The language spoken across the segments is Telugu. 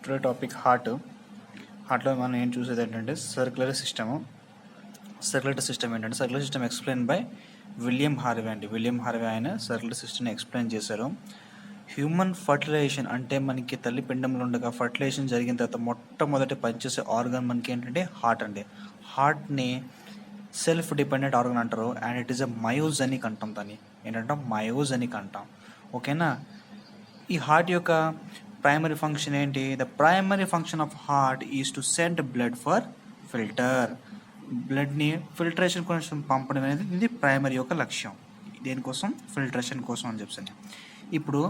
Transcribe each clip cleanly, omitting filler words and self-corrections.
టుడే టాపిక్ హార్ట్లో మనం ఏం చూసేది ఏంటంటే సర్క్యులర్ సిస్టమ్ ఏంటంటే circular system explain by William Harvey అండి. విలియం హార్వే ఆయన సర్క్యులర్ సిస్టమ్ని ఎక్స్ప్లెయిన్ చేశారు. హ్యూమన్ ఫర్టిలైజేషన్ అంటే మనకి తల్లి పిండంలో ఉండగా ఫర్టిలైజేషన్ జరిగిన తర్వాత మొట్టమొదటి పనిచేసే ఆర్గాన్ మనకి ఏంటంటే హార్ట్ అండి. హార్ట్ని సెల్ఫ్ డిపెండెంట్ ఆర్గాన్ అంటారు. And it is a myogenic అంటాం. దాన్ని ఏంటంటే మయోజెనిక్ అంటాం. ఓకేనా. ఈ హార్ట్ యొక్క ప్రైమరీ ఫంక్షన్ ఏంటి? The primary function of heart is to send blood for filter. బ్లడ్ని ఫిల్టరేషన్ కోసం పంపడం అనేది ఇది ప్రైమరీ యొక్క లక్ష్యం. దేనికోసం? ఫిల్టరేషన్ కోసం అని చెప్పి. ఇప్పుడు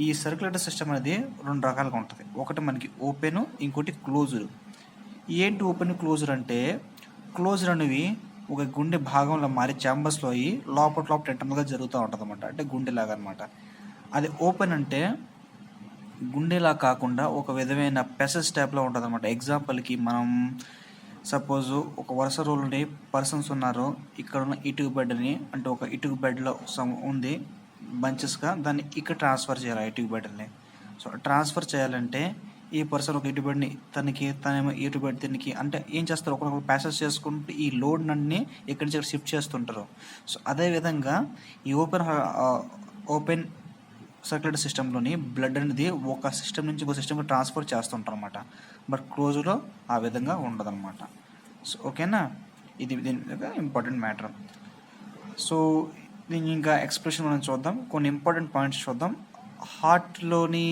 ఈ సర్క్యులేటరీ సిస్టమ్ అనేది రెండు రకాలుగా ఉంటుంది. ఒకటి మనకి ఓపెన్, ఇంకోటి క్లోజ్డ్. ఏంటి ఓపెన్ క్లోజ్డ్ అంటే, క్లోజ్డ్ అనేవి ఒక గుండె భాగంలో మారి ఛాంబర్స్లో అయ్యి లోపల ఇంటర్నల్గా జరుగుతూ ఉంటుంది అనమాట. అంటే గుండెలాగా అనమాట. అది ఓపెన్ అంటే గుండెలా కాకుండా ఒక విధమైన పెసెస్ టైప్లో ఉంటుంది అనమాట. ఎగ్జాంపుల్కి మనం సపోజ్ ఒక వరుస రోల్ని పర్సన్స్ ఉన్నారు. ఇక్కడ ఉన్న ఇటుక బెడ్ని అంటే ఒక ఇటుక బెడ్లో ఉంది బంచెస్గా, దాన్ని ఇక్కడ ట్రాన్స్ఫర్ చేయాలి ఇటుక బెడ్ని. సో ట్రాన్స్ఫర్ చేయాలంటే ఈ పర్సన్ ఒక ఇటుక బెడ్ని తనేమో ఇటుక బెడ్ దీనికి అంటే ఏం చేస్తారు, ఒకరొకరు ప్యాసెస్ చేసుకుంటూ ఈ లోడ్ అన్ని ఇక్కడి నుంచి షిఫ్ట్ చేస్తుంటారు. సో అదేవిధంగా ఈ ఓపెన్ సర్క్యులేటరీ సిస్టంలోని బ్లడ్ అనేది ఒక సిస్టమ్ నుంచి ఒక సిస్టమ్కి ట్రాన్స్ఫర్ చేస్తుంటారు అనమాట. బట్ క్లోజ్లో ఆ విధంగా ఉండదన్నమాట. సో ఓకేనా, ఇది దీని ఇంపార్టెంట్ మ్యాటర్. సో దీని ఇంకా ఎక్స్ప్రెషన్ మనం చూద్దాం. కొన్ని ఇంపార్టెంట్ పాయింట్స్ చూద్దాం. హార్ట్లోని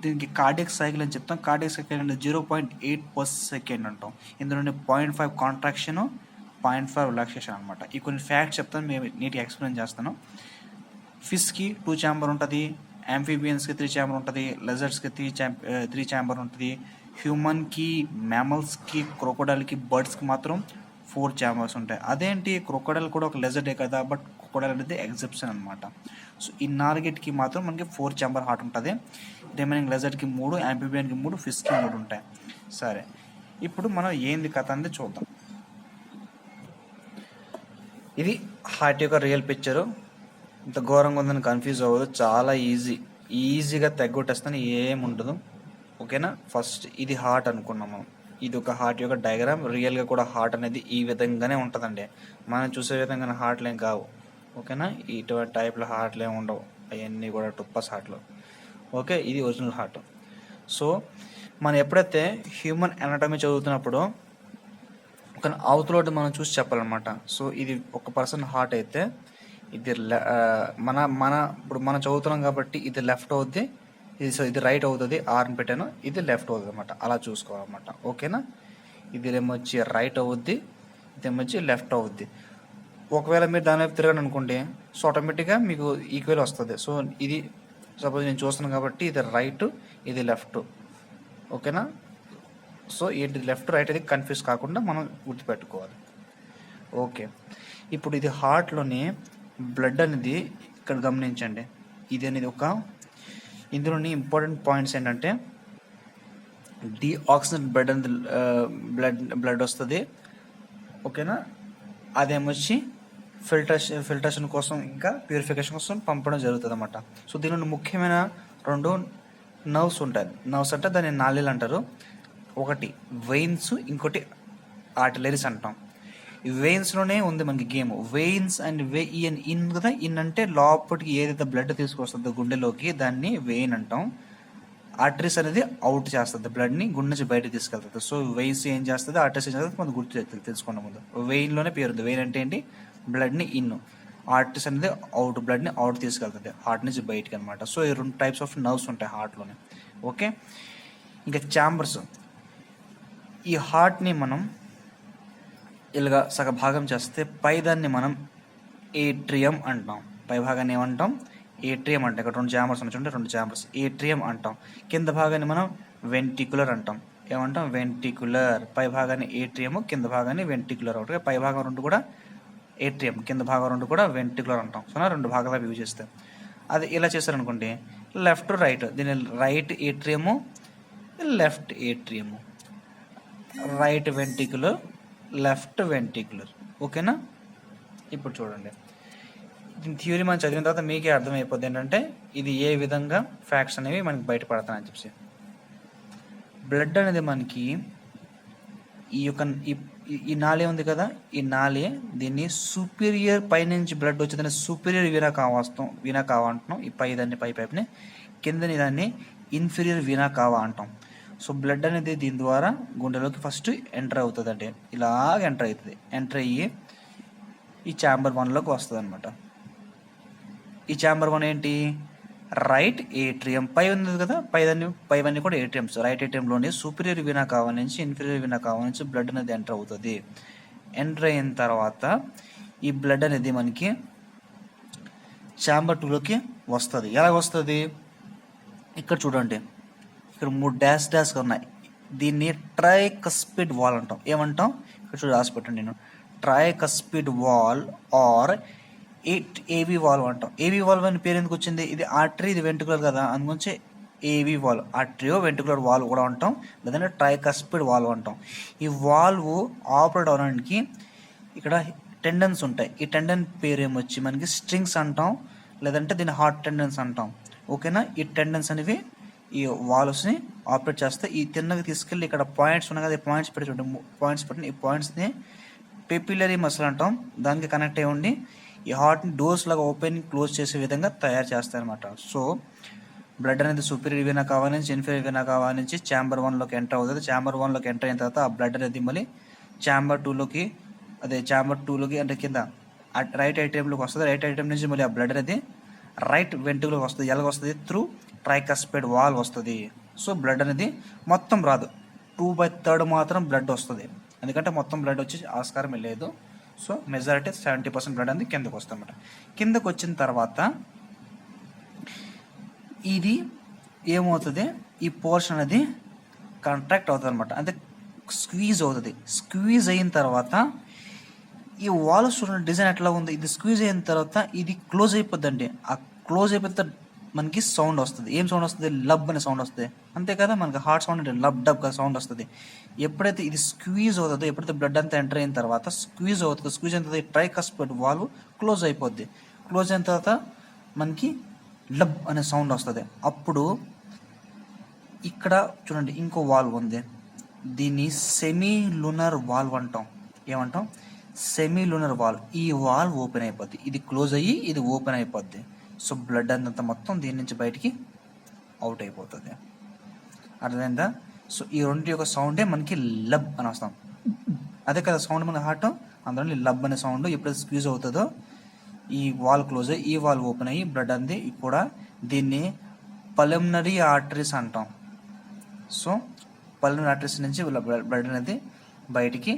దీనికి కార్డియక్ సైకిల్ అని చెప్తాం. కార్డియక్ సైకిల్ అంటే 0.8/సెకండ్ అంటాం. ఇందులోని 0.5 కాంట్రాక్షన్, 0.5 రిలాక్సేషన్ అనమాట. ఈ కొన్ని ఫ్యాక్ట్స్ చెప్తాను, మేము నీట్గా ఎక్స్ప్లెయిన్ చేస్తాను. ఫిష్కి 2 ఛాంబర్ ఉంటుంది, యాంఫీబియన్స్కి 3 ఛాంబర్ ఉంటుంది, లెజర్డ్స్కి 3 ఛాంబర్ ఉంటుంది, హ్యూమన్కి, మ్యామల్స్కి, క్రొకోడైల్కి, బర్డ్స్కి మాత్రం 4 ఛాంబర్స్ ఉంటాయి. అదేంటి, క్రొకోడైల్ కూడా ఒక లెజర్డే కదా, బట్ క్రొకోడైల్ అనేది ఎగ్జెప్షన్ అనమాట. సో ఈ 4కి మాత్రం మనకి 4 ఛాంబర్ హార్ట్ ఉంటుంది. రిమైనింగ్ లెజర్డ్కి 3, యాంఫీబియన్కి 3, ఫిష్కి 3 ఉంటాయి. సరే, ఇప్పుడు మనం ఏంది కథ అనేది చూద్దాం. ఇది హార్ట్ యొక్క రియల్ పిక్చరు. ఇంత ఘోరంగా ఉందని కన్ఫ్యూజ్ అవ్వదు, చాలా ఈజీగా తగ్గొట్టేస్తాను, ఏముండదు. ఓకేనా. ఫస్ట్ ఇది హార్ట్ అనుకున్నాం మనం. ఇది ఒక హార్ట్ యొక్క డయాగ్రామ్. రియల్గా కూడా హార్ట్ అనేది ఈ విధంగానే ఉంటుందండి. మనం చూసే విధంగా హార్ట్లు ఏం కావు. ఓకేనా. ఇటువంటి టైప్లో హార్ట్లు ఏమి ఉండవు, అవన్నీ కూడా టుప్పస్ హార్ట్లు. ఓకే, ఇది ఒరిజినల్ హార్ట్. సో మనం ఎప్పుడైతే హ్యూమన్ అనాటమీ చదువుతున్నప్పుడు ఒక అవతలోటి మనం చూసి చెప్పాలన్నమాట. సో ఇది ఒక పర్సన్ హార్ట్ అయితే ఇది ఇప్పుడు మనం చదువుతున్నాం కాబట్టి ఇది లెఫ్ట్ అవుద్ది, ఇది రైట్ అవుతుంది. ఆర్ని పెట్టాను, ఇది లెఫ్ట్ అవుతుంది అనమాట. అలా చూసుకోవాలన్నమాట. ఓకేనా. ఇది ఏమొచ్చి రైట్ అవుద్ది, ఇది ఏమొచ్చి లెఫ్ట్ అవుద్ది. ఒకవేళ మీరు దాని వైపు తిరగను అనుకోండి, సో ఆటోమేటిక్గా మీకు ఈక్వల్ వస్తుంది. సో ఇది సపోజ్ నేను చూస్తున్నాను కాబట్టి ఇది రైట్, ఇది లెఫ్ట్. ఓకేనా. సో ఏంటి లెఫ్ట్ రైట్ అది కన్ఫ్యూజ్ కాకుండా మనం గుర్తుపెట్టుకోవాలి. ఓకే, ఇప్పుడు ఇది హార్ట్లోని బ్లడ్ అనేది ఇక్కడ గమనించండి. ఇది అనేది ఇందులోని ఇంపార్టెంట్ పాయింట్స్ ఏంటంటే డీఆక్సిజన్ బ్లడ్ అనేది బ్లడ్ వస్తుంది. ఓకేనా. అదేమొచ్చి ఫిల్టరేషన్ కోసం ఇంకా ప్యూరిఫికేషన్ కోసం పంపడం జరుగుతుంది అన్నమాట. సో దీనిలో ముఖ్యమైన 2 నర్వ్స్ ఉంటాయి. నర్వ్స్ అంటే దాన్ని నాళీలు అంటారు. ఒకటి వెయిన్స్, ఇంకోటి ఆర్టిలరీస్ అంటాం. ఈ వెయిన్స్లోనే ఉంది మనకి గేమ్. వెయిన్స్ అండ్ ఇన్ కదా. ఇన్ అంటే లోపలికి ఏదైతే బ్లడ్ తీసుకొస్తుందో గుండెలోకి, దాన్ని వెయిన్ అంటాం. ఆర్టరీస్ అనేది అవుట్ చేస్తుంది, బ్లడ్ని గుండె నుంచి బయటకు తీసుకెళ్తుంది. సో వెయిన్స్ ఏం చేస్తుంది, ఆర్టరీస్ ఏం చేస్తుంది, మనం తెలుసుకున్న ముందు వెయిన్లోనే పేరుంది. వెయిన్ అంటే ఏంటి, బ్లడ్ని ఇన్, ఆర్టరీస్ అనేది అవుట్, బ్లడ్ని అవుట్ తీసుకెళ్తుంది హార్ట్ నుంచి బయటికి అనమాట. సో ఈ 2 టైప్స్ ఆఫ్ నర్వ్స్ ఉంటాయి హార్ట్లోనే. ఓకే, ఇంకా ఛాంబర్స్. ఈ హార్ట్ని మనం ఇలాగా సగ భాగం చేస్తే పైదాన్ని మనం ఏట్రియం అంటాం. పై భాగాన్ని ఏమంటాం, ఏట్రియం అంటాం. ఇక్కడ 2 ఛాంబర్స్ ఉన్నాయి, 2 ఛాంబర్స్, ఏట్రియం అంటాం. కింద భాగాన్ని మనం వెంట్రికులర్ అంటాం. ఏమంటాం, వెంట్రికులర్. పై భాగాన్ని ఏట్రియము, కింద భాగాన్ని వెంట్రికులర్. ఒకటి పై భాగం 2 కూడా ఏట్రియం, కింద భాగం 2 కూడా వెంట్రికులర్ అంటాం. సో 2 భాగాలుగా యూజ్ చేస్తాం. అది ఇలా చేశారనుకోండి, లెఫ్ట్ రైట్, దీని right ఏట్రియము, left ఏట్రియము, right ventricular, left ventricular. ఓకేనా. ఇప్పుడు చూడండి, దీని థియరీ మనం చదివిన తర్వాత మీకే అర్థమైపోద్ది ఏంటంటే ఇది ఏ విధంగా ఫ్యాక్ట్స్ అనేవి మనకి బయటపడతాయని చెప్పి. బ్లడ్ అనేది మనకి ఈ యొక్క ఈ నాళే ఉంది కదా, ఈ నాళే దీన్ని సుపీరియర్ పైనుంచి బ్లడ్ వచ్చేదాన్ని సుపీరియర్ వీనా కావా అంటున్నాం. ఈ దాన్ని పై పైప్ని కిందని దాన్ని ఇన్ఫీరియర్ వీనా కావా అంటాం. సో బ్లడ్ అనేది దీని ద్వారా గుండెలోకి ఫస్ట్ ఎంటర్ అవుతుంది, అంటే ఇలాగ ఎంటర్ అవుతుంది. ఎంటర్ అయ్యి ఈ ఛాంబర్ 1లోకి వస్తుంది అనమాట. ఈ ఛాంబర్ 1 ఏంటి, రైట్ ఏట్రియం. పై ఉంది కదా, పైవన్నీ కూడా ఏట్రియంస్. రైట్ ఏట్రియంలోని సూపీరియర్ వీనా కావా నుంచి ఇన్ఫీరియర్ వీనా కావా నుంచి బ్లడ్ అనేది ఎంటర్ అవుతుంది. ఎంటర్ అయిన తర్వాత ఈ బ్లడ్ అనేది మనకి ఛాంబర్ 2లోకి వస్తుంది. ఎలా వస్తుంది, ఇక్కడ చూడండి, ఇక్కడ 3 డాష్ ఉన్నాయి. దీన్ని ట్రైకస్పిడ్ వాల్ అంటాం. ఏమంటాం, ఇక్కడ చూడ రాసి పెట్టండి నేను, ట్రైకస్పిడ్ వాల్ ఆర్ ఏవి వాల్వ్ అంటాం. ఏవి వాల్వ్ అని పేరు ఎందుకు వచ్చింది, ఇది ఆర్టరీ, ఇది వెంట్రుకలర్ కదా, అందుగురించి ఏవి వాల్వ్, ఆర్టరియో వెంట్రుకులర్ వాల్వ్ కూడా అంటాం, లేదంటే ట్రైకస్పిడ్ వాల్వ్ అంటాం. ఈ వాల్వ్ ఆపరేట్ అవడానికి ఇక్కడ టెండన్స్ ఉంటాయి. ఈ టెండన్ పేరు ఏమొచ్చి మనకి స్ట్రింగ్స్ అంటాం, లేదంటే దీన్ని హార్ట్ టెండన్స్ అంటాం. ఓకేనా, ఈ టెండన్స్ అనేవి ఈ వాల్వ్స్ని ఆపరేట్ చేస్తే ఈ తిన్నగా తీసుకెళ్ళి ఇక్కడ పాయింట్స్ ఉన్నాయి కదా, ఈ పాయింట్స్ పెట్టి చూడండి, పాయింట్స్ పెట్టిన ఈ పాయింట్స్ని పెపిలరీ మసిల్ అంటాం. దానికి కనెక్ట్ అయ్యి ఉండి ఈ హార్ట్ని డోర్స్ లాగా ఓపెన్ క్లోజ్ చేసే విధంగా తయారు చేస్తాయి అనమాట. సో బ్లడ్ అనేది సూపీరియర్ వీనా కావా నుంచి ఇన్ఫీరియర్ వీనా కావా నుంచి ఛాంబర్ 1లోకి ఎంటర్ అవుతుంది. ఛాంబర్ 1లోకి ఎంటర్ అయిన తర్వాత ఆ బ్లడ్ అనేది మళ్ళీ ఛాంబర్ 2లోకి అంటే కింద రైట్ ఏటీఎంలోకి వస్తుంది. రైట్ ఏటీఎం నుంచి మళ్ళీ ఆ బ్లడ్ అనేది రైట్ వెంట్రుకలోకి వస్తుంది. ఎలాగ వస్తుంది, త్రూ ట్రైకస్పిడ్ వాల్ వస్తుంది. సో బ్లడ్ అనేది మొత్తం రాదు, 2/3 మాత్రం బ్లడ్ వస్తుంది. ఎందుకంటే మొత్తం బ్లడ్ వచ్చి ఆస్కారం లేదు. సో మెజారిటీ 70% బ్లడ్ అనేది కిందకు వస్తుంది అన్నమాట. కిందకు వచ్చిన తర్వాత ఇది ఏమవుతుంది, ఈ పోర్షన్ అనేది కాంట్రాక్ట్ అవుతుంది అనమాట, అంటే స్క్వీజ్ అవుతుంది. స్క్వీజ్ అయిన తర్వాత ఈ వాల్ చూడండి డిజైన్ ఎట్లా ఉంది, ఇది స్క్వీజ్ అయిన తర్వాత ఇది క్లోజ్ అయిపోద్ది అండి. ఆ క్లోజ్ అయిపోతే మనకి సౌండ్ వస్తుంది. ఏం సౌండ్ వస్తుంది, లబ్ అనే సౌండ్ వస్తుంది. అంతే కదా, మనకి హార్ట్ సౌండ్ అంటే లబ్ డబ్ గా సౌండ్ వస్తుంది. ఎప్పుడైతే ఇది స్క్వీజ్ అవుతుందో, ఎప్పుడైతే బ్లడ్ అంతా ఎంటర్ అయిన తర్వాత స్క్వీజ్ అవుతుందో, స్క్వీజ్ అయిన తర్వాత ట్రైకస్పిడ్ వాల్వ్ క్లోజ్ అయిపోద్ది. క్లోజ్ అయిన తర్వాత మనకి లబ్ అనే సౌండ్ వస్తుంది. అప్పుడు ఇక్కడ చూడండి ఇంకో వాల్వ్ ఉంది, దీన్ని సెమీ లూనర్ వాల్వ్ అంటాం. ఏమంటాం, సెమీ లూనర్ వాల్వ్. ఈ వాల్వ్ ఓపెన్ అయిపోద్ది, ఇది క్లోజ్ అయ్యి ఇది ఓపెన్ అయిపోద్ది. సో బ్లడ్ అంతా మొత్తం దీని నుంచి బయటికి అవుట్ అయిపోతుంది. అర్థమైందా? సో ఈ రెండు యొక్క సౌండే మనకి లబ్ అని వస్తాం. అదే కదా సౌండ్ మన హార్ట్, అందులో లబ్ అనే సౌండ్. ఎప్పుడైతే స్క్వీజ్ అవుతుందో ఈ వాల్ క్లోజ్ అయ్యి ఈ వాల్ ఓపెన్ అయ్యి బ్లడ్ అంది కూడా దీన్ని పల్మనరీ ఆర్టరీస్ అంటాం. సో పల్మనరీ ఆర్టరీస్ నుంచి బ్లడ్ అనేది బయటికి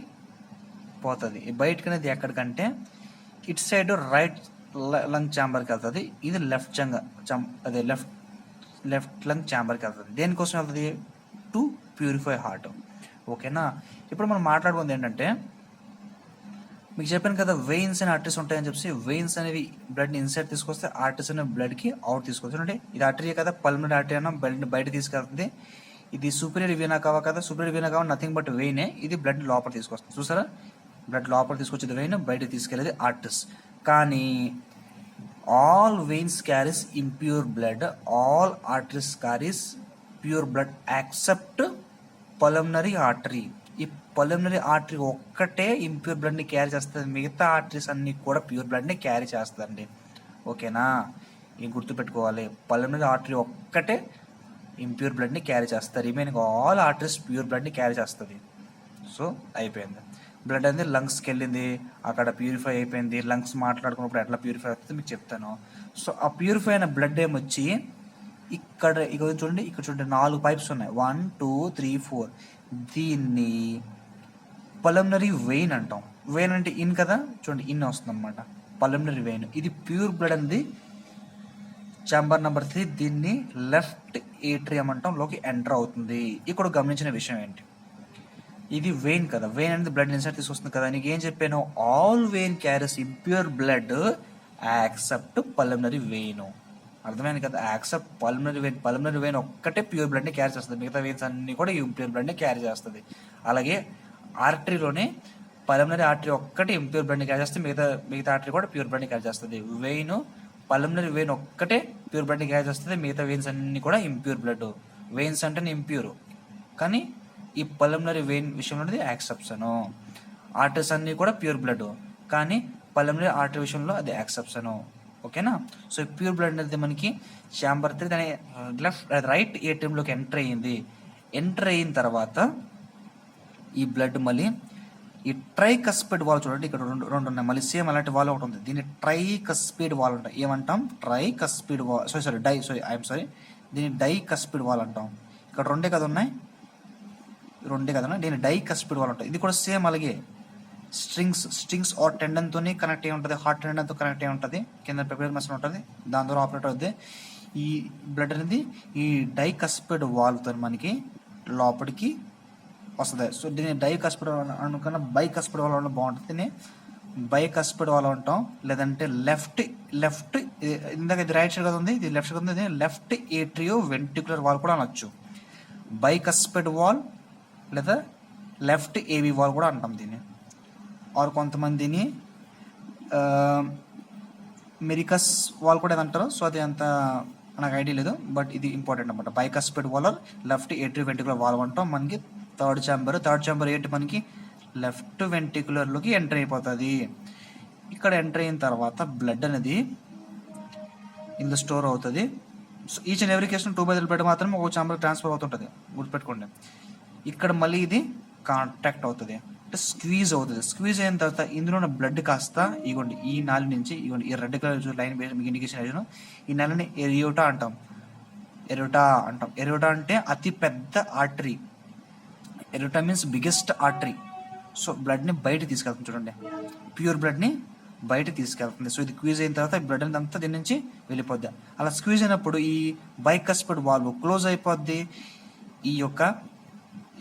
పోతుంది. బయటకి అనేది ఎక్కడికంటే ఇటు సైడ్ రైట్ లంగ్ ఛాంబర్కి వెళ్తుంది, ఇది లెఫ్ట్ లంగ్ ఛాంబర్కి వెళ్తుంది. దేనికోసం వెళ్తుంది, టు ప్యూరిఫై హార్ట్. ఓకేనా, ఇప్పుడు మనం మాట్లాడుకుంది ఏంటంటే మీకు చెప్పాను కదా వెయిన్స్ అండ్ ఆర్టరీస్ ఉంటాయని చెప్పి. వెయిన్స్ అనేవి బ్లడ్ని ఇన్సైడ్ తీసుకొస్తే, ఆర్టరీస్ అనేవి బ్లడ్కి అవుట్ తీసుకొస్తాయి. అంటే ఇది ఆర్టరీ కదా, పల్మనరీ ఆర్టరీ అన్న బ్లడ్ని బయట తీసుకెళ్తుంది. ఇది సూపీరియర్ వీనా కావా కదా, superior vena cava nothing but వెయినే. ఇది బ్లడ్ లోపల తీసుకొస్తుంది. చూసారా, బ్లడ్ లోపల తీసుకొచ్చేది వెయిన్, బయట తీసుకెళ్ళేది ఆర్టరీస్. కానీ all veins carries impure blood, all arteries carries pure blood except pulmonary artery. ఈ పల్మనరీ ఆర్టరీ ఒక్కటే ఇంప్యూర్ బ్లడ్ని క్యారీ చేస్తుంది, మిగతా ఆర్టరీస్ అన్ని కూడా ప్యూర్ బ్లడ్ని క్యారీ చేస్తుందండి. ఓకేనా, ఇది గుర్తుపెట్టుకోవాలి. పల్మనరీ ఆర్టరీ ఒక్కటే ఇంప్యూర్ బ్లడ్ని క్యారీ చేస్తారు, రిమైనింగ్ ఆల్ ఆర్టరీస్ ప్యూర్ బ్లడ్ని క్యారీ చేస్తుంది. సో అయిపోయింది, బ్లడ్ అనేది లంగ్స్కి వెళ్ళింది, అక్కడ ప్యూరిఫై అయిపోయింది. లంగ్స్ మాట్లాడుకున్నప్పుడు ఎట్లా ప్యూరిఫై అవుతుందో మీకు చెప్తాను. సో ఆ ప్యూరిఫై అయిన బ్లడ్ ఏమొచ్చి ఇక్కడ చూడండి, ఇక్కడ చూడండి 4 పైప్స్ ఉన్నాయి, 1 2 3 4. దీన్ని పల్మనరీ వెయిన్ అంటాం. వెయిన్ అంటే ఇన్ కదా, చూడండి ఇన్ వస్తుంది అనమాట, పల్మనరీ వెయిన్. ఇది ప్యూర్ బ్లడ్ అనేది ఛాంబర్ నెంబర్ 3, దీన్ని లెఫ్ట్ ఏట్రియం అంటాం, లోకి ఎంటర్ అవుతుంది. ఇక్కడ గమనించిన విషయం ఏంటి, ఇది వెయిన్ కదా, వెయిన్ అనేది బ్లడ్ ఇన్సైడ్ తీసుకొస్తుంది కదా. నీకు ఏం చెప్పాను, all vein carries impure blood except pulmonary vein. అర్థమైంది కదా, except pulmonary vein. Pulmonary vein ఒక్కటే ప్యూర్ బ్లడ్ని క్యారీ చేస్తుంది, మిగతా వెయిన్స్ అన్ని కూడా ఇంప్యూర్ బ్లడ్ని క్యారీ చేస్తుంది. అలాగే ఆర్టరీలోనే పల్మనరీ ఆర్టరీ ఒక్కటి ఇంప్యూర్ బ్లడ్ని క్యారీ చేస్తే మిగతా ఆర్టరీ కూడా ప్యూర్ బ్లడ్ని క్యారీ చేస్తుంది. పల్మనరీ వెయిన్ ఒక్కటే ప్యూర్ బ్లడ్ని క్యారీ చేస్తుంది, మిగతా వెయిన్స్ అన్ని కూడా ఇంప్యూర్ బ్లడ్. వెయిన్స్ అంటే ఇంప్యూర్, కానీ ఈ పల్మనరీ వెయిన్ విషయంలో అనేది యాక్సెప్షను. ఆర్టరీస్ అన్ని కూడా ప్యూర్ బ్లడ్, కానీ పల్మనరీ ఆర్టరీ విషయంలో అది యాక్సెప్షను. ఓకేనా? సో ఈ ప్యూర్ బ్లడ్ అనేది మనకి ఛాంబర్ 3 దాని రైట్ ఏటీఎంలోకి ఎంటర్ అయిన తర్వాత ఈ బ్లడ్ మళ్ళీ ఈ ట్రైకస్పిడ్ వాల్ చూడండి, ఇక్కడ రెండు ఉన్నాయి, మళ్ళీ సేమ్ అలాంటి వాల్ ఒకటి ఉంది. దీన్ని ట్రైకస్పిడ్ వాల్ అంటాం. ఏమంటాం? Tricuspid wall. దీన్ని డైకస్పిడ్ వాల్ అంటాం. ఇక్కడ రెండే కదా ఉన్నాయి, దీన్ని డైకస్పిడ్ వాల్ అంటాం. ఇది కూడా సేమ్ అలాగే స్ట్రింగ్స్ ఆర్ టెండన్ తోని కనెక్ట్ అయి ఉంటుంది, హార్ట్ టెండన్ తో కనెక్ట్ అయి ఉంటుంది, కింద పెప్టిక్ మసిల్ ఉంటుంది, దాని ద్వారా ఆపరేట్ అవుతుంది. ఈ బ్లడ్ అనేది ఈ డైకస్పిడ్ వాల్ తో మనకి లోపలికి వస్తుంది. సో దీన్ని డైకస్పిడ్ అనుకున్న బైకస్పిడ్ వాల్ అంటే బాగుంటుంది. దీన్ని బైకస్పిడ్ వాల్ అంటాం. లేదంటే లెఫ్ట్ ఇందాక ఇది రైట్ సైడ్ కదా ఉంది, ఇది లెఫ్ట్ సైడ్ ఉంది, లెఫ్ట్ ఏట్రియో వెంట్రికులర్ వాల్ కూడా అనొచ్చు. బైకస్పిడ్ వాల్ లేదా లెఫ్ట్ ఏవి వాల్ కూడా అంటాం దీన్ని. ఆర్ కొంతమందిని మెరికస్ వాల్ కూడా అంటారు. సో అది అంత నాకు ఐడియా లేదు, బట్ ఇది ఇంపార్టెంట్ అనమాట. Bicuspid valve or left atrioventricular valve అంటాం. మనకి థర్డ్ ఛాంబర్ ఏంటి, మనకి లెఫ్ట్ వెంట్రికులర్లోకి ఎంటర్ అయిపోతుంది. ఇక్కడ ఎంటర్ అయిన తర్వాత బ్లడ్ అనేది ఇందులో స్టోర్ అవుతుంది. So each and every case 2/3 blood మాత్రమే ఒక ఛాంబర్ ట్రాన్స్ఫర్ అవుతుంటుంది, గుర్తుపెట్టుకోండి. ఇక్కడ మళ్ళీ ఇది కాంటాక్ట్ అవుతుంది, అంటే స్క్వీజ్ అవుతుంది. స్క్వీజ్ అయిన తర్వాత ఇందులో ఉన్న బ్లడ్ కాస్త ఇగోండి ఈ నాలి నుంచి ఈ రెడ్ కలర్ లైన్ మీకు ఇండికేషన్, ఈ నాలిని ఎరియోటా అంటాం. ఎరియోటా అంటే అతి పెద్ద artery. Aorta means biggest artery. So బ్లడ్ని బయట తీసుకెళ్తుంది చూడండి, ప్యూర్ బ్లడ్ని బయట తీసుకెళ్తుంది. సో ఇది స్క్వీజ్ అయిన తర్వాత బ్లడ్ అంతా దీని నుంచి వెళ్ళిపోద్ది. అలా స్క్వీజ్ అయినప్పుడు ఈ బైకస్పిడ్ వాల్వ్ క్లోజ్ అయిపోద్ది.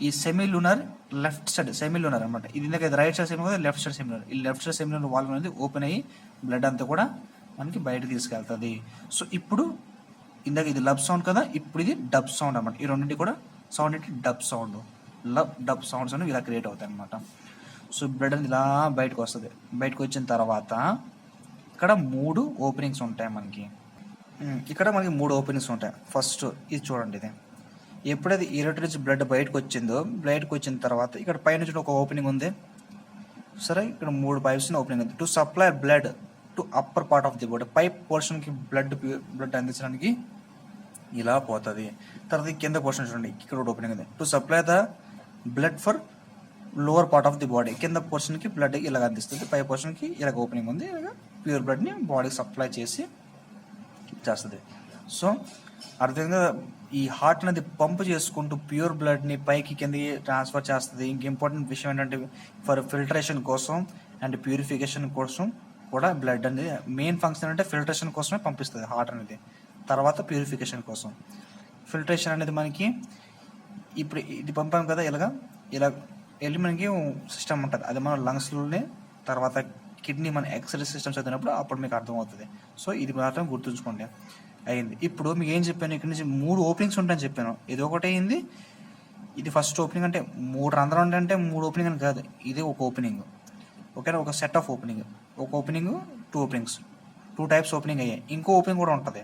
ఈ సెమీలూనర్ లెఫ్ట్ సైడ్ సెమీలూనర్ అనమాట. ఇది ఇందాక రైట్ సైడ్ సెమీలూనర్, లెఫ్ట్ సైడ్ సెమీలూనర్. ఈ లెఫ్ట్ సైడ్ సెమీలూనర్ వాల్వ్ అనేది ఓపెన్ అయ్యి బ్లడ్ అంతా కూడా మనకి బయట తీసుకెళ్తుంది. సో ఇప్పుడు ఇందాక ఇది లబ్ సౌండ్ కదా, ఇప్పుడు ఇది డబ్ సౌండ్ అనమాట. ఈ రెండింటి కూడా సౌండ్ ఏంటి? డబ్ సౌండ్స్ అనేవి ఇలా క్రియేట్ అవుతాయి అనమాట. సో బ్లడ్ అనేది ఇలా బయటకు వస్తుంది. బయటకు వచ్చిన తర్వాత ఇక్కడ 3 ఓపెనింగ్స్ ఉంటాయి మనకి. ఇక్కడ మనకి 3 ఓపెనింగ్స్ ఉంటాయి. ఫస్ట్ ఇది చూడండి, ఇది ఎప్పుడైతే ఈరటి నుంచి బ్లడ్ బయటకు వచ్చిన తర్వాత ఇక్కడ పైన ఒక ఓపెనింగ్ ఉంది సరే. ఇక్కడ 3 పైప్స్ ఓపెనింగ్ ఉంది. To supply blood to upper part of the body, pipe పోర్షన్కి బ్లడ్ అందించడానికి ఇలా పోతుంది. తర్వాత కింద పోర్షన్ చూడండి, ఇక్కడ ఒక ఓపెనింగ్ ఉంది. To supply the blood for lower part of the body, కింద పోర్షన్కి బ్లడ్ ఇలాగ అందిస్తుంది, పై పోర్షన్కి ఇలాగ ఓపెనింగ్ ఉంది. ఇలాగ ప్యూర్ బ్లడ్ని బాడీకి సప్లై చేస్తుంది. సో అర్థంగా ఈ హార్ట్ అనేది పంప్ చేసుకుంటూ ప్యూర్ బ్లడ్ని పైకి కిందకి ట్రాన్స్ఫర్ చేస్తుంది. ఇంక ఇంపార్టెంట్ విషయం ఏంటంటే ఫర్ ఫిల్టరేషన్ కోసం అండ్ ప్యూరిఫికేషన్ కోసం కూడా బ్లడ్ అనేది మెయిన్ ఫంక్షన్ అంటే ఫిల్టరేషన్ కోసమే పంపిస్తుంది హార్ట్ అనేది. తర్వాత ప్యూరిఫికేషన్ కోసం. ఫిల్టరేషన్ అనేది మనకి ఇప్పుడు ఇది పంపాం కదా, ఇలా వెళ్ళి మనకి సిస్టమ్ ఉంటుంది, అది మన లంగ్స్లోనే తర్వాత కిడ్నీ మన ఎక్స్రే సిస్టమ్ చదివినప్పుడు అప్పుడు మీకు అర్థమవుతుంది. సో ఇది మాత్రం గుర్తుంచుకోండి. అయింది. ఇప్పుడు మీకు ఏం చెప్పాను, ఇక్కడ నుంచి 3 ఓపెనింగ్స్ ఉంటాయని చెప్పాను. ఇది ఒకటి అయింది, ఇది ఫస్ట్ ఓపెనింగ్. అంటే 3 రంధ్రాలు ఉంటాయంటే 3 ఓపెనింగ్ అని కాదు, ఇది ఒక ఓపెనింగ్. ఓకేనా? ఒక సెట్ ఆఫ్ ఓపెనింగ్, ఒక ఓపెనింగ్ 2 ఓపెనింగ్స్, 2 టైప్స్ ఓపెనింగ్ అయ్యాయి. ఇంకో ఓపెనింగ్ కూడా ఉంటుంది,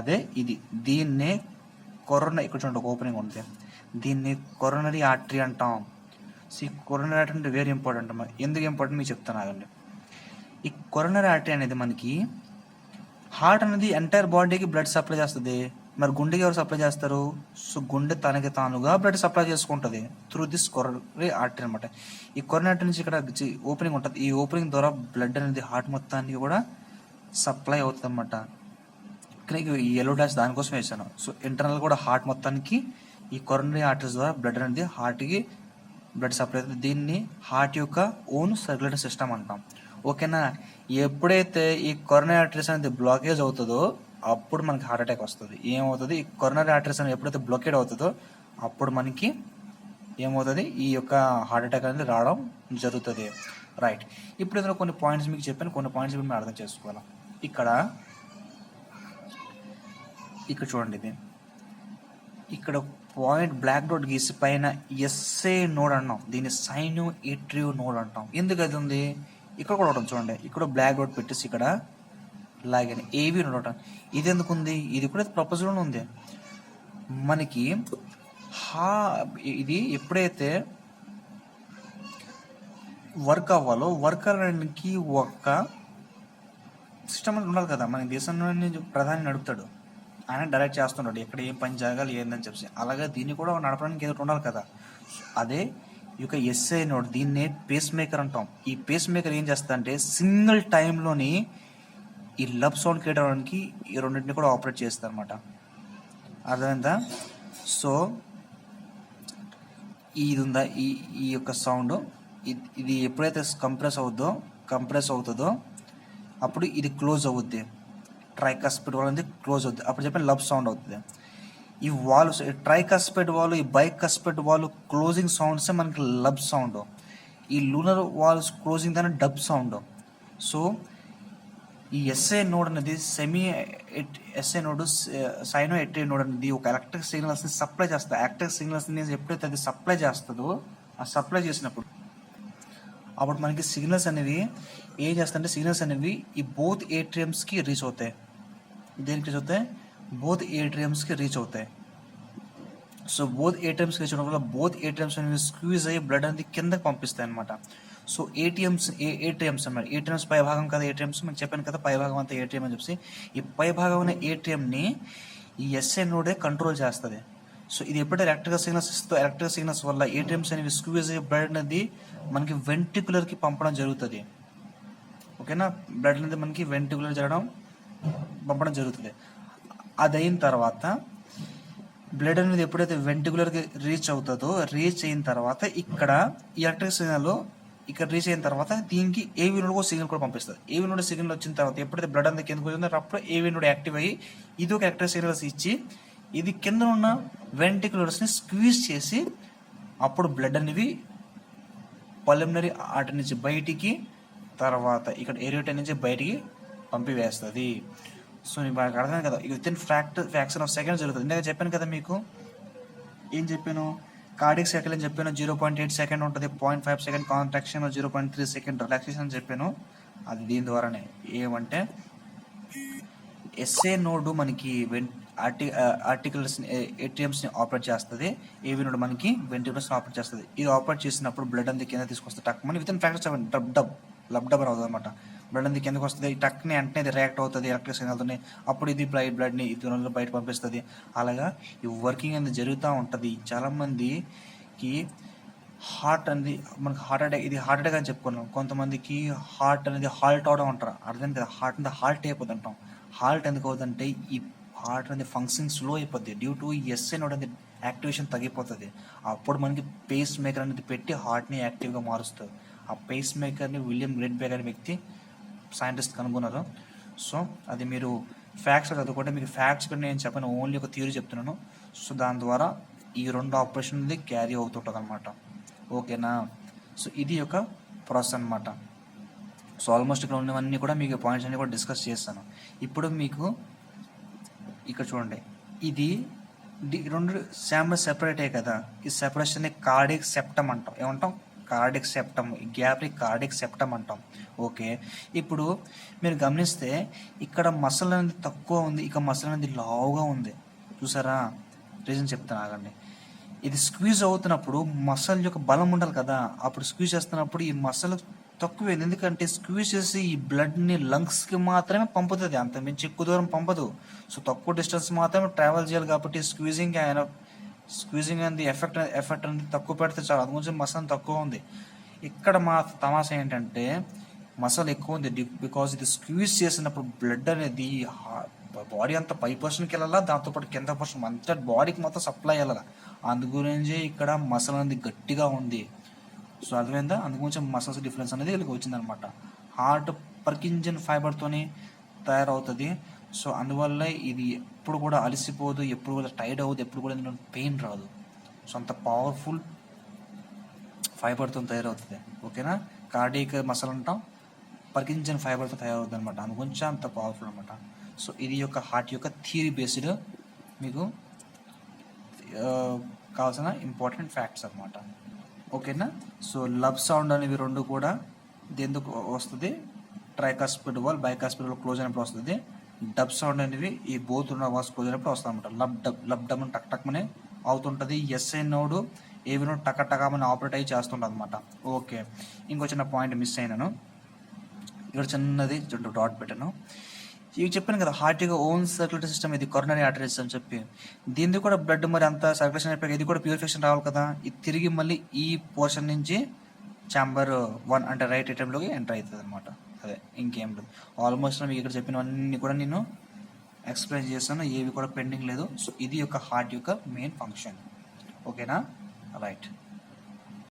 అదే ఇది. దీన్నే ఇక్కడ చూడండి ఒక ఓపెనింగ్ ఉంటుంది, దీన్ని కొరోనరీ ఆర్టరీ అంటాం. కొరోనరీ ఆర్టరీ అంటే వెరీ ఇంపార్టెంట్. ఎందుకు ఇంపార్టెంట్ మీకు చెప్తాను ఆగండి. ఈ కొరోనరీ ఆర్టరీ అనేది మనకి హార్ట్ అనేది ఎంటైర్ బాడీకి బ్లడ్ సప్లై చేస్తుంది. మరి గుండెకి ఎవరు సప్లై చేస్తారు? సో గుండె తనకి తానుగా బ్లడ్ సప్లై చేసుకుంటుంది త్రూ దిస్ కొరోనరీ ఆర్టరీ అనమాట. ఈ కొరోనరీ ఆర్టరీ నుంచి ఇక్కడ ఓపెనింగ్ ఉంటుంది. ఈ ఓపెనింగ్ ద్వారా బ్లడ్ అనేది హార్ట్ మొత్తానికి కూడా సప్లై అవుతుంది అనమాట. ఈ ఎల్లో డాష్ దానికోసం వేసాను. సో ఇంటర్నల్ కూడా హార్ట్ మొత్తానికి ఈ కొరోనరీ ఆర్టరీస్ ద్వారా బ్లడ్ అనేది హార్ట్కి బ్లడ్ సప్లై అవుతుంది. దీన్ని హార్ట్ యొక్క ఓన్ సర్క్యులేటరీ సిస్టమ్ అంటాం. ఓకేనా? ఎప్పుడైతే ఈ కొరోనరీ ఆర్టరీస్ అనేది బ్లాకేజ్ అవుతుందో అప్పుడు మనకి హార్ట్ అటాక్ వస్తుంది. ఏమవుతుంది? ఈ కొరోనరీ ఆర్టరీస్ అనేది ఎప్పుడైతే బ్లాకేడ్ అవుతుందో అప్పుడు మనకి ఏమవుతుంది? ఈ యొక్క హార్ట్ అటాక్ అనేది రావడం జరుగుతుంది. రైట్. ఇప్పుడు ఇందులో కొన్ని పాయింట్స్ మీకు చెప్పాను, కొన్ని పాయింట్స్ మీరు అర్థం చేసుకోవాలి. ఇక్కడ చూడండి, ఇది ఇక్కడ పాయింట్ బ్లాక్ డాట్ గీసి పైన ఎస్ఏ నోడ్ అంటాం, దీన్ని సైనో ఏట్రియో నోడ్ అంటాం. ఎందుకు అది ఉంది? ఇక్కడ కూడా ఉంటుంది చూడండి, ఇక్కడ బ్లాక్ డాట్ పెట్టేసి ఇక్కడ లాగిన్ ఏవి నోడ్ అంటాం. ఇది ఎందుకు ఉంది? ఇది కూడా ప్రపోజల్లోనే ఉంది మనకి. ఇది ఎప్పుడైతే వర్క్ అవ్వాలో వర్క్ అవ్వడానికి ఒక సిస్టమ్ ఉండాలి కదా. మన దేశంలోని ప్రధాని నడుపుతాడు, ఆయన డైరెక్ట్ చేస్తున్నాడు ఎక్కడ ఏం పని జరగాలి ఏందని చెప్పి. అలాగే దీన్ని కూడా నడపడానికి ఏదో ఉండాలి కదా. అదే ఈ యొక్క ఎస్ఐ నోడ్, దీన్నే పేస్ మేకర్ అంటాం. ఈ పేస్ మేకర్ ఏం చేస్తా అంటే సింగిల్ టైంలోని ఈ లబ్ సౌండ్ క్రియేట్ అవ్వడానికి ఈ రెండింటిని కూడా ఆపరేట్ చేస్తుంది అనమాట. అర్థమైందా? సో ఇది ఉందా, ఈ యొక్క సౌండ్ ఇది ఎప్పుడైతే కంప్రెస్ అవుతుందో అప్పుడు ఇది క్లోజ్ అవుద్ది. ట్రైకాస్పిడ్ వాల్ అనేది క్లోజ్ అవుద్ది, అప్పుడు చెప్పిన లబ్ సౌండ్ అవుతుంది. ఈ వాల్ ట్రైకాస్పిడ్ వాల్, ఈ బైకాస్పిడ్ వాల్ క్లోజింగ్ సౌండ్స్ మనకి లబ్ సౌండ్. ఈ లూనర్ వాల్స్ క్లోజింగ్ దాని డబ్ సౌండ్. సో ఈ ఎస్ఐ నోడ్ అనేది ఎస్ఐ నోడ్ సైనో ఏట్రియో నోడ్ అనేది ఒక ఎలక్ట్రిక్ సిగ్నల్స్ని సప్లై చేస్తుంది. ఎలక్ట్రిక్ సిగ్నల్స్ని ఎప్పుడైతే అది సప్లై చేస్తుందో, ఆ సప్లై చేసినప్పుడు అప్పుడు మనకి సిగ్నల్స్ అనేవి ఏం చేస్తాయంటే సిగ్నల్స్ అనేవి ఈ బోత్ ఏట్రియంస్కి రీచ్ అవుతాయి. దేనికి రీచ్ అవుతాయి? బోత్ ఏట్రియంస్కి రీచ్ అవుతాయి. సో బోత్ ఏటీఎంస్కి రీచ్ అవడం వల్ల బోత్ ఏటీఎంస్ అనేవి స్క్వీజ్ అయ్యి బ్లడ్ అనేది కిందకి పంపిస్తాయి అనమాట. సో ఏటీఎంస్ అన్నమాట. ఏటీఎంస్ పై భాగం కదా ఏటీఎంస్, మీకు చెప్పాను కదా పై భాగం అంతా ఏటీఎం అని చెప్పి. ఈ పై భాగం అనే ఏటీఎంని ఈ ఎస్ఐ నోడే కంట్రోల్ చేస్తుంది. సో ఇది ఎప్పుడైతే ఎలక్ట్రికల్ సిగ్నల్స్ ఇస్తుందో, ఎలక్ట్రికల్ సిగ్నల్స్ వల్ల ఏటీఎంస్ అనేవి స్క్వీజ్ అయ్యి బ్లడ్ అనేది మనకి వెంట్రికులర్కి పంపడం జరుగుతుంది. ఓకేనా? బ్లడ్ అనేది మనకి వెంట్రికులర్ పంపడం జరుగుతుంది. అది అయిన తర్వాత బ్లడ్ అనేది ఎప్పుడైతే వెంట్రికులర్కి రీచ్ అవుతుందో, రీచ్ అయిన తర్వాత ఇక్కడ ఈ ఎలక్ట్రిక్ సిగ్నల్ ఇక్కడ రీచ్ అయిన తర్వాత దీనికి ఏవీ నోడ్ కూడా సిగ్నల్ కూడా పంపిస్తుంది. ఏవీ నోడ్ సిగ్నల్ వచ్చిన తర్వాత ఎప్పుడైతే బ్లడ్ అంతా కిందకు వచ్చిందో అప్పుడు ఏవీ నోడ్ యాక్టివ్ అయ్యి ఇది ఒక ఎలక్ట్రిక్ సిగ్నల్స్ ఇచ్చి ఇది కింద ఉన్న వెంట్రికులర్స్ని స్క్వీజ్ చేసి అప్పుడు బ్లడ్ అనేవి పల్మనరీ ఆర్టరీ నుంచి బయటికి, తర్వాత ఇక్కడ ఏరియోటరీ నుంచి బయటికి పంపివేస్తుంది. సో నీకు బాగా అర్థమైంది కదా. With in fraction of second జరుగుతుంది. ఇందాక చెప్పాను కదా మీకు, ఏం చెప్పాను? కార్డియక్ సైకిల్ అని చెప్పాను, 0.8 సెకండ్ ఉంటుంది, 0.5 సెకండ్ కాంట్రాక్షన్, 0.3 సెకండ్ రిలాక్సేషన్ అని చెప్పాను. అది దీని ద్వారానే. ఏమంటే ఎస్ఏ నోడ్ మనకి ఆర్టికల్స్ ఏటీఎంస్ని ఆపరేట్ చేస్తుంది, ఏవి నోడ్ మనకి వెంట్రికులర్స్ని ఆపరేట్ చేస్తుంది. ఇది ఆపరేట్ చేసినప్పుడు బ్లడ్ అంతా కింద తీసుకొస్తుంది టక్మని. విత్ ఇన్ ఫ్రాక్షన్ ఆఫ్ లబ్ అవుతుంది అనమాట. బ్లడ్ అంతా కిందకి వస్తుంది, ఈ టక్ని వెంటనే ఇది రియాక్ట్ అవుతుంది ఎలక్ట్రిక్ సిగ్నల్తోనే. అప్పుడు ఇది బ్లడ్ని ఇది బయట పంపిస్తుంది. అలాగా ఈ వర్కింగ్ అనేది జరుగుతూ ఉంటుంది. చాలామందికి హార్ట్ అనేది మనకి హార్ట్ అటాక్ అని చెప్పుకున్నాం. కొంతమందికి హార్ట్ అనేది హాల్ట్ అవడం అంటారు. అర్థం కదా, హార్ట్ అనేది హాల్ట్ అయిపోతుంది అంటాం. హాల్ట్ ఎందుకు అవుతుందంటే ఈ హార్ట్ అనేది ఫంక్షనింగ్ స్లో అయిపోద్ది డ్యూ టు ఎస్ఐ నోడ్ అనేది యాక్టివేషన్ తగ్గిపోతుంది. అప్పుడు మనకి పేస్ మేకర్ అనేది పెట్టి హార్ట్ని యాక్టివ్గా మారుస్తుంది. ఆ పేస్ మేకర్ని విలియం గ్రేట్బెర్గ్ అనే వ్యక్తి సైంటిస్ట్ కనుగొన్నారు. సో అది మీరు ఫ్యాక్ట్స్ చదువుకుంటే మీకు ఫ్యాక్ట్స్ కూడా నేను చెప్పను, ఓన్లీ ఒక థియరీ చెప్తున్నాను. సో దాని ద్వారా ఈ రెండు ఆపరేషన్ అనేది క్యారీ అవుతుంటుంది అనమాట. ఓకేనా? సో ఇది ఒక ప్రాసెస్ అనమాట. సో ఆల్మోస్ట్ ఇక్కడ ఉన్నవన్నీ కూడా మీకు పాయింట్స్ అన్ని కూడా డిస్కస్ చేస్తాను. ఇప్పుడు మీకు ఇక్కడ చూడండి, ఇది రెండు శాంబర్ సెపరేట్ అయ్యాయి కదా, ఈ సెపరేషన్ని కార్డియక్ సెప్టమ్ అంటాం. ఏమంటాం? Cardiac septum. ఈ గ్యాప్ని కార్డియక్ సెప్టమ్ అంటాం. ఓకే, ఇప్పుడు మీరు గమనిస్తే ఇక్కడ మసల్ అనేది తక్కువ ఉంది, ఇక మసల్ అనేది లావుగా ఉంది. చూసారా? రీజన్ చెప్తాను ఆగండి. ఇది స్క్వీజ్ అవుతున్నప్పుడు మసల్ యొక్క బలం ఉండాలి కదా, అప్పుడు స్క్వీజ్ చేస్తున్నప్పుడు ఈ మసల్ తక్కువైంది. ఎందుకంటే స్క్వీజ్ చేసి ఈ బ్లడ్ని లంగ్స్కి మాత్రమే పంపుతుంది, అంత మించి ఎక్కువ దూరం పంపదు. సో తక్కువ డిస్టెన్స్ మాత్రమే ట్రావెల్ చేయాలి కాబట్టి స్క్వీజింగ్ అనేది ఎఫెక్ట్ అనేది తక్కువ పెడితే చాలు. అది కొంచెం మసల్ తక్కువ ఉంది. ఇక్కడ మా తమాషా ఏంటంటే మసల్ ఎక్కువ ఉంది, బికాజ్ ఇది స్క్వీజ్ చేసినప్పుడు బ్లడ్ అనేది బాడీ అంతా పై పోర్షన్కి వెళ్ళాలా, దాంతోపాటు కింద పోర్షన్ అంతా బాడీకి మొత్తం సప్లై వెళ్ళాలి. అందు గురించి ఇక్కడ మసల్ అనేది గట్టిగా ఉంది. సో అర్థమైందా? అందుకు కొంచెం మసల్స్ డిఫరెన్స్ అనేది వీళ్ళకి వచ్చిందనమాట. హార్ట్ పర్కింజన్ ఫైబర్తోనే తయారవుతుంది. సో అందువల్ల ఇది ఎప్పుడు కూడా అలసిపోదు, ఎప్పుడు కూడా టైర్డ్ అవ్వదు, ఎప్పుడు కూడా పెయిన్ రాదు. సో అంత పవర్ఫుల్ ఫైబర్తో తయారవుతుంది. ఓకేనా? కార్డియక్ మసల్ అంటాం, పర్కిన్సన్ ఫైబర్తో తయారవుతుంది అనమాట. అందుకొంచెం అంత పవర్ఫుల్ అనమాట. సో ఇది యొక్క హార్ట్ యొక్క థియరీ బేస్డ్ మీకు కావాల్సిన ఇంపార్టెంట్ ఫ్యాక్ట్స్ అనమాట. ఓకేనా. సో లబ్ సౌండ్ అనేవి రెండు కూడా దేందుకు వస్తుంది, ట్రైకాస్పిడ్ వాల్ బైకాస్పిడ్ వాల్ క్లోజ్ అయినప్పుడు వస్తుంది. డబ్ సౌండ్ అనేవి ఈ బోత్ ఉన్న వాల్స్ క్లోజ్ అయినప్పుడు వస్తుంది అనమాట. లబ్ డబ్ టక్ టక్ మని అవుతుంటుంది. ఎస్ఐ నోడు ఏవి నోడు టక టకమని ఆపరేట్ అయ్యి చేస్తుంటుంది అనమాట. ఓకే, ఇంకో చిన్న పాయింట్ మిస్ అయినాను, ఇక్కడ చిన్నది డాట్ పెట్టాను. ఇవి చెప్పాను కదా, హార్ట్ యొక్క ఓన్ సర్క్యులేటరీ సిస్టమ్, ఇది కొరోనరీ ఆర్టరీస్ అని చెప్పి, దీనికి కూడా బ్లడ్ మరి అంత సర్క్యులేషన్ అయిపోయాక ఇది కూడా ప్యూరిఫికేషన్ రావాలి కదా. ఇది తిరిగి మళ్ళీ ఈ పోర్షన్ నుంచి ఛాంబర్ 1 అంటే రైట్ ఏటీఎంలోకి ఎంటర్ అవుతుంది అనమాట. అదే, ఇంకేం లేదు. ఆల్మోస్ట్ మీకు ఇక్కడ చెప్పినవన్నీ కూడా నేను ఎక్స్ప్లెయిన్ చేస్తాను, ఏవి కూడా పెండింగ్ లేదు. సో ఇది యొక్క హార్ట్ యొక్క మెయిన్ ఫంక్షన్. ఓకేనా, రైట్.